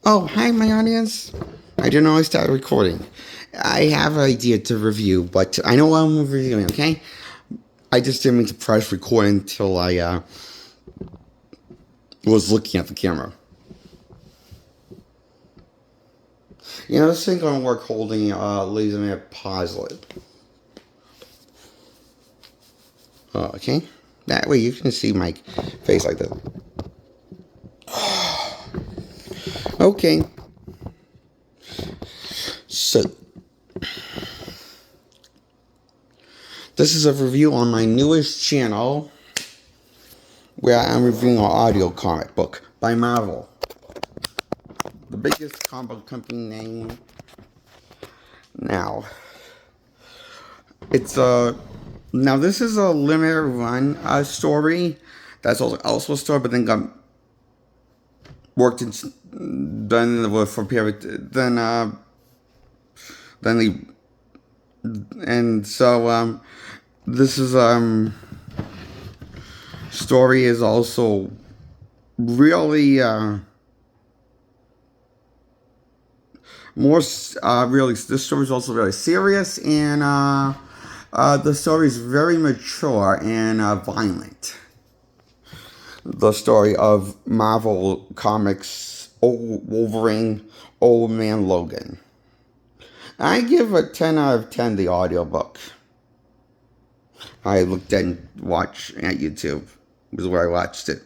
Oh, hi, my audience. I didn't know I started recording. I have an idea to review, but I know what I'm reviewing, okay? I just didn't mean to press record until I was looking at the camera. This ain't gonna work holding laser man positive. Okay? That way you can see my face like this. Okay, so this is a review on my newest channel where I'm reviewing an audio comic book by Marvel, the biggest comic book company name now. It's a Now this is a limited run story. That's also a story, but then got worked in done for a period. Then the and so this is story is also really more really, this story is also very serious, and the story is very mature and violent. The story of Marvel Comics Old Wolverine, Old Man Logan. I give a 10 out of 10 the audiobook. I looked at and watched at YouTube. It was where I watched it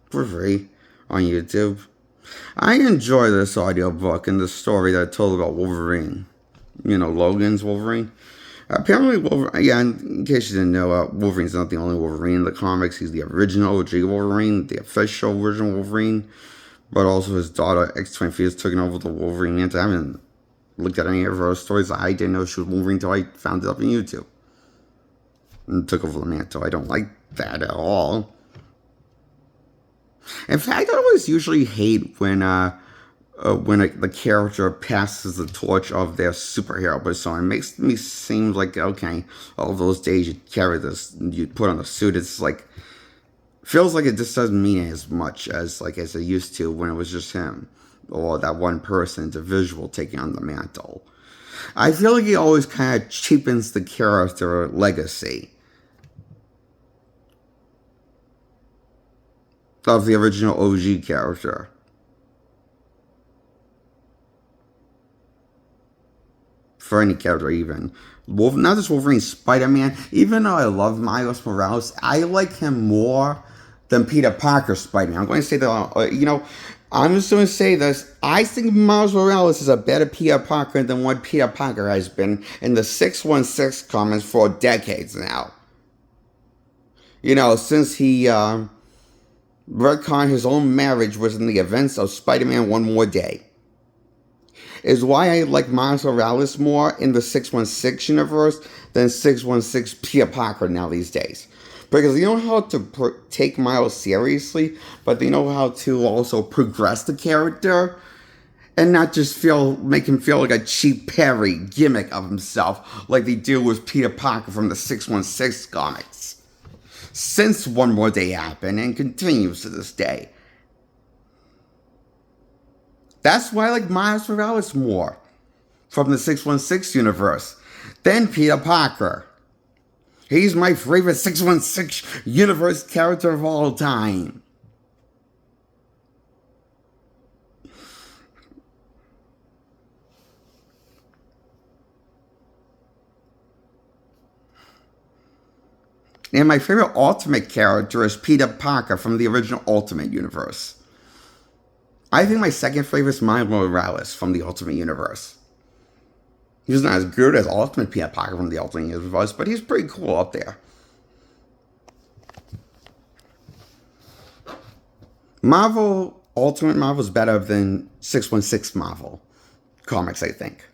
for free on YouTube. I enjoy this audiobook and the story that told about Wolverine. Logan's Wolverine. Apparently, Wolverine, yeah, in case you didn't know, Wolverine's not the only Wolverine in the comics. He's the original OG Wolverine, the official version Wolverine. But also his daughter, X-23, has taken over the Wolverine mantle. I haven't looked at any of her stories. I didn't know she was Wolverine until I found it up on YouTube. And took over the mantle. I don't like that at all. In fact, I always usually hate when the character passes the torch of their superhero persona. It makes me seem like, okay, all those days you carry this, you put on the suit, it's like, feels like it just doesn't mean as much as it used to when it was just him or that one person, individual, taking on the mantle. I feel like he always kind of cheapens the character legacy of the original OG character. For any character, even. Not just Wolverine, Spider-Man. Even though I love Miles Morales, I like him more than Peter Parker Spider-Man. I'm going to say that, I'm just going to say this. I think Miles Morales is a better Peter Parker than what Peter Parker has been in the 616 comics for decades now. Since he retconned his own marriage within the events of Spider-Man One More Day. Is why I like Miles Morales more in the 616 universe than 616 Peter Parker now these days. Because they know how to take Miles seriously, but they know how to also progress the character and not just make him feel like a cheap parry gimmick of himself like they do with Peter Parker from the 616 comics. Since One More Day happened and continues to this day. That's why I like Miles Morales more from the 616 universe than Peter Parker. He's my favorite 616 universe character of all time. And my favorite Ultimate character is Peter Parker from the original Ultimate Universe. I think my second favorite is Miles Morales from the Ultimate Universe. He's not as good as Ultimate Peter Parker from the Ultimate Universe, but he's pretty cool up there. Ultimate Marvel is better than 616 Marvel comics, I think.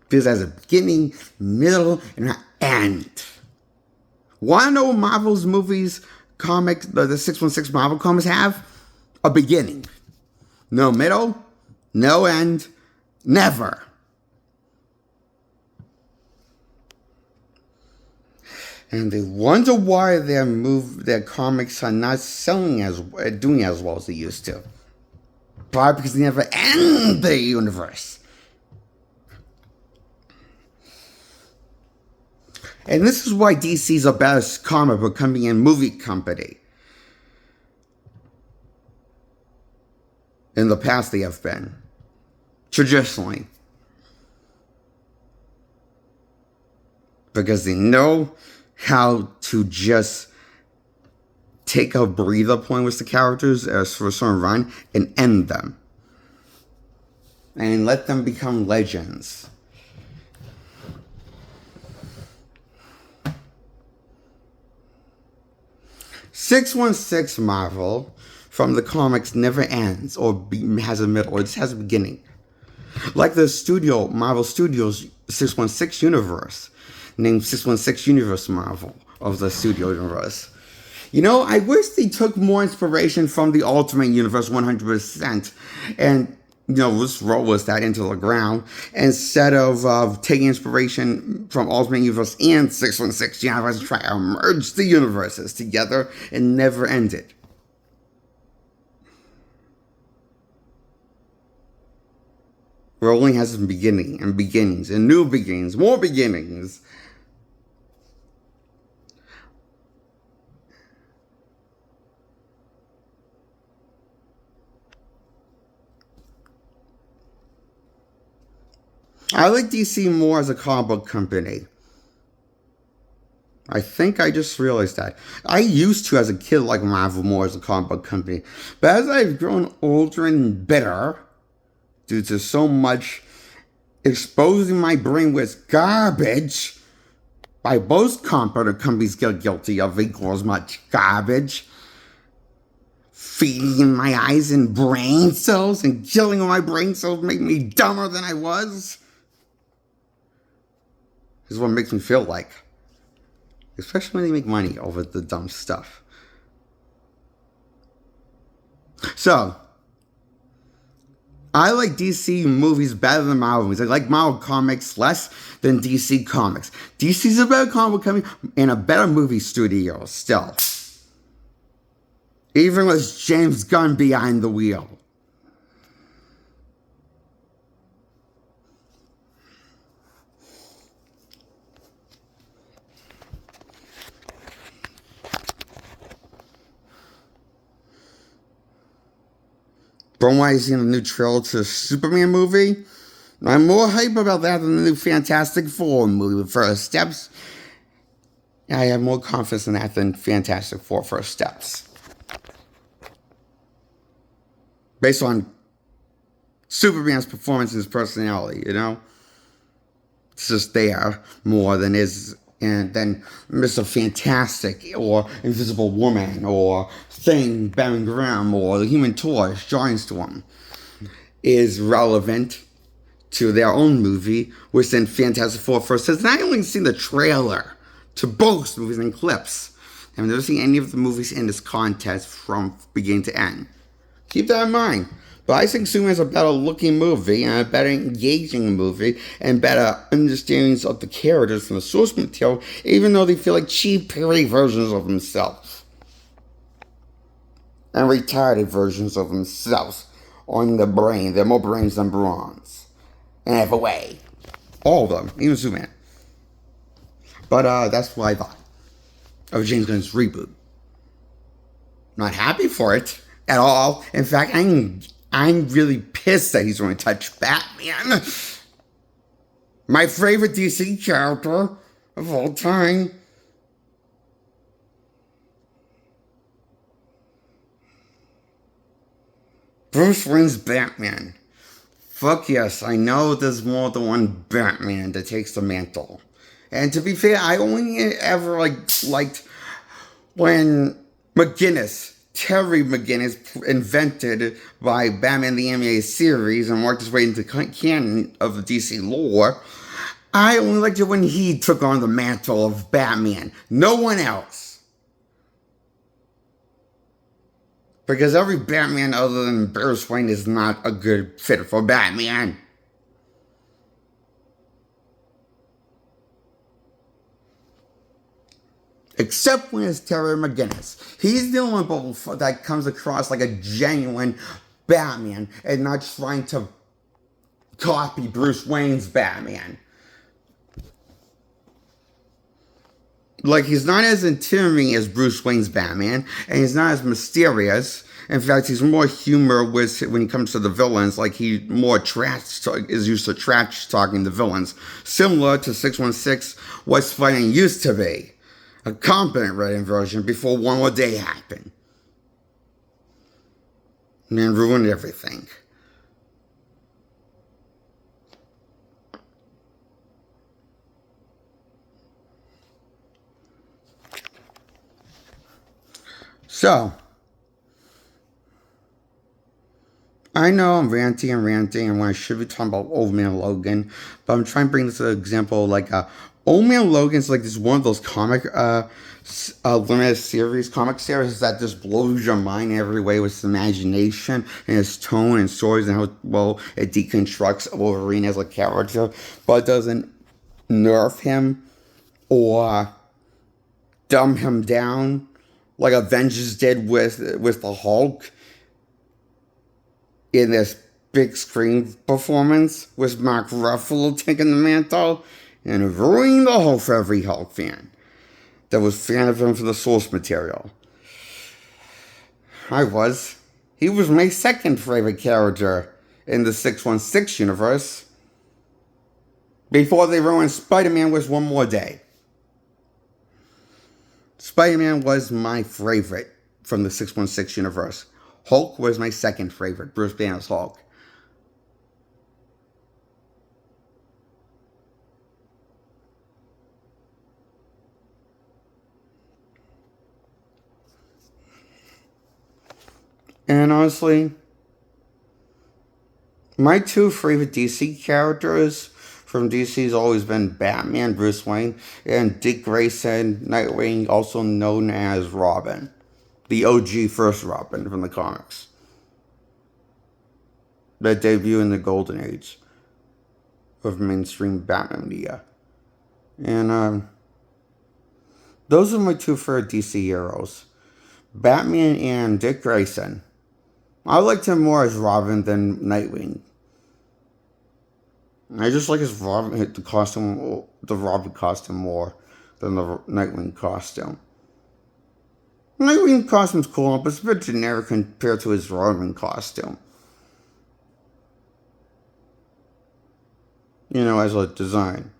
Because it has a beginning, middle, and an end. Wanna know Marvel's movies, comics, the 616 Marvel comics have? A beginning. No middle, no end, never. And they wonder why their comics are not doing as well as they used to. Why? Because they never end the universe. And this is why DC's the best comic book company and movie company. In the past, they have been. Traditionally. Because they know how to just take a breather point with the characters as for a certain run and end them. And let them become legends. "616 Marvel from the comics never ends or has a middle. It just has a beginning. Like the Marvel Studios 616 universe, named 616 Universe Marvel of the studio universe. You know, I wish they took more inspiration from the Ultimate Universe 100% and, you know, just roll with that into the ground instead of taking inspiration from Ultimate Universe and 616 Universe and try to merge the universes together and never end it. Rolling has a beginning and beginnings and new beginnings, more beginnings. I like DC more as a comic book company. I think I just realized that. I used to, as a kid, like Marvel more as a comic book company. But as I've grown older and bitter, due to so much exposing my brain with garbage by both comic book companies get guilty of equal as much garbage, feeding my eyes and brain cells and killing all my brain cells, making me dumber than I was. This is what makes me feel like. Especially when they make money over the dumb stuff. So, I like DC movies better than Marvel movies. I like Marvel comics less than DC comics. DC's a better comic company and a better movie studio still. Even with James Gunn behind the wheel. From what I've seen the new trailer to the Superman movie, I'm more hype about that than the new Fantastic Four movie with First Steps. I have more confidence in that than Fantastic Four First Steps. Based on Superman's performance and his personality, you know? It's just there more than than Mr. Fantastic or Invisible Woman or Thing, Baron Grimm or the Human Torch, Giant Storm is relevant to their own movie, which then Fantastic Four first says, and I only seen the trailer to both movies and clips. I've never seen any of the movies in this contest from beginning to end. Keep that in mind. But I think Superman's a better looking movie and a better engaging movie and better understandings of the characters from the source material, even though they feel like cheap, parody versions of themselves. And retarded versions of themselves on the brain. They're more brains than bronze. And have a way. All of them, even Superman. But that's what I thought of James Gunn's reboot. Not happy for it at all. In fact, I'm really pissed that he's going to touch Batman. My favorite DC character of all time. Bruce Wayne's Batman. Fuck yes, I know there's more than one Batman that takes the mantle. And to be fair, I only ever liked when Terry McGinnis, invented by Batman the Animated Series and worked his way into canon of the DC lore. I only liked it when he took on the mantle of Batman. No one else. Because every Batman other than Bruce Wayne is not a good fit for Batman. Except when it's Terry McGinnis. He's the only one that comes across like a genuine Batman and not trying to copy Bruce Wayne's Batman. Like, he's not as intimidating as Bruce Wayne's Batman, and he's not as mysterious. In fact, he's more humor with when he comes to the villains. Like, he more is used to trash talking the villains, similar to 616, what Spider-Man used to be, a competent written version before One More Day happened. Man ruined everything. So, I know I'm ranting and when I should be talking about Old Man Logan, but I'm trying to bring this example like Old Man Logan's like this one of those limited series, comic series that just blows your mind every way with its imagination and its tone and stories and how well it deconstructs Wolverine as a character, but doesn't nerf him or dumb him down like Avengers did with the Hulk in this big screen performance with Mark Ruffalo taking the mantle and ruining the Hulk for every Hulk fan that was a fan of him for the source material. I was. He was my second favorite character in the 616 universe before they ruined Spider-Man with One More Day. Spider-Man was my favorite from the 616 universe. Hulk was my second favorite, Bruce Banner's Hulk. And honestly, my two favorite DC characters from DC's always been Batman, Bruce Wayne, and Dick Grayson, Nightwing, also known as Robin. The OG first Robin from the comics. That debuted in the golden age of mainstream Batman media. And those are my two favorite DC heroes. Batman and Dick Grayson. I liked him more as Robin than Nightwing. I just like his Robin the Robin costume more than the Nightwing costume. Nightwing costume's cool, but it's a bit generic compared to his Robin costume. You know, as a design.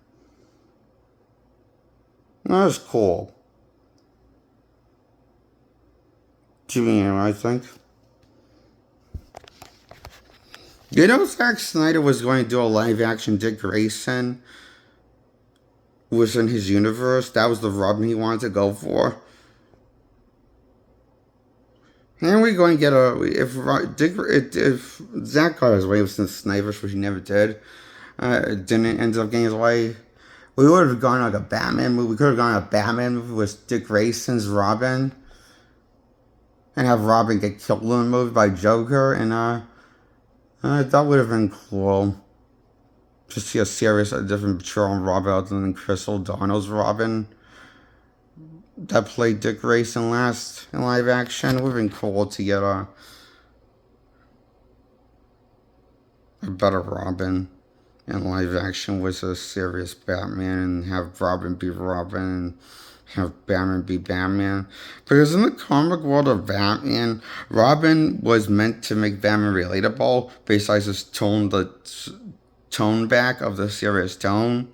That was cool. I think. You know, Zack Snyder was going to do a live-action Dick Grayson was in his universe. That was the Robin he wanted to go for. And we're going to get if Zack got his way with the Snipers, which he never did, didn't end up getting his way. We would have gone like a Batman movie. We could have gone a Batman movie with Dick Grayson's Robin, and have Robin get killed in the movie by Joker, and that would have been cool. To see a different portrayal on Robin other than Chris O'Donnell's Robin that played Dick Grayson last in live action. It would have been cool to get a better Robin in live action with a serious Batman and have Robin be Robin and have Batman be Batman. Because in the comic world of Batman, Robin was meant to make Batman relatable besides his tone back of the serious tone.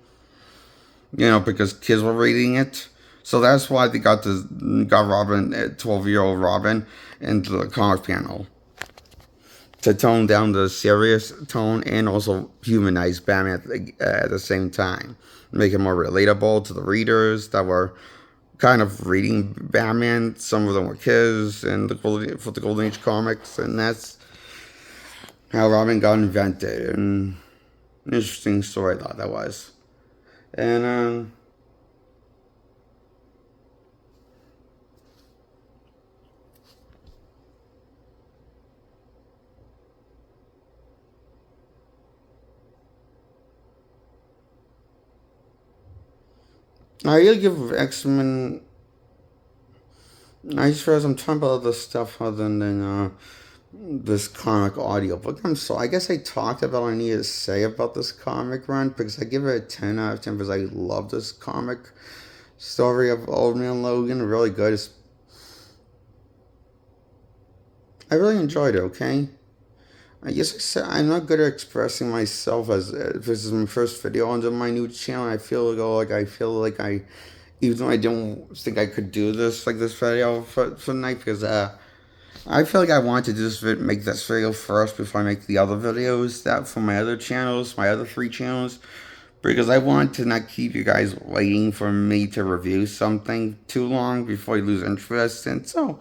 You know, because kids were reading it. So that's why they got Robin, 12-year-old Robin, into the comic panel. To tone down the serious tone and also humanize Batman at the same time. Make it more relatable to the readers that were kind of reading Batman. Some of them were kids and for the Golden Age comics. And that's how Robin got invented. And an interesting story I thought that was. And I gotta give X-Men. I just realized I'm talking about other stuff other than this comic audiobook. I guess I talked about what I need to say about this comic run because I give it a 10 out of 10 because I love this comic story of Old Man Logan. Really good. I really enjoyed it, okay? I guess I said I'm not good at expressing myself as this is my first video on my new channel. I feel like I, even though I don't think I could do this video for tonight because I feel like I want to make this video first before I make the other videos that for my other channels, my other 3 channels, because I want to not keep you guys waiting for me to review something too long before you lose interest. And so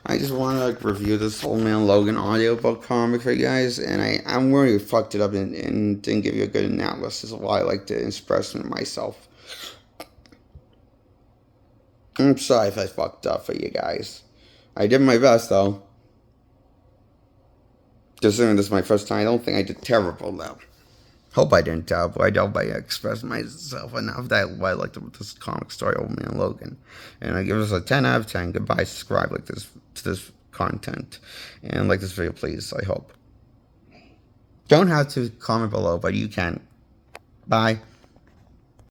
I just want to review this Old Man Logan audiobook comic for you guys, and I'm really fucked it up and didn't give you a good analysis of why I like to express myself. I'm sorry if I fucked up for you guys. I did my best though. Considering this is my first time, I don't think I did terrible though. Hope I didn't terrible. I hope I expressed myself enough that why I liked this comic story, Old Man Logan. And I give this a 10 out of 10. Goodbye, subscribe to this content. And like this video, please, I hope. Don't have to comment below, but you can. Bye.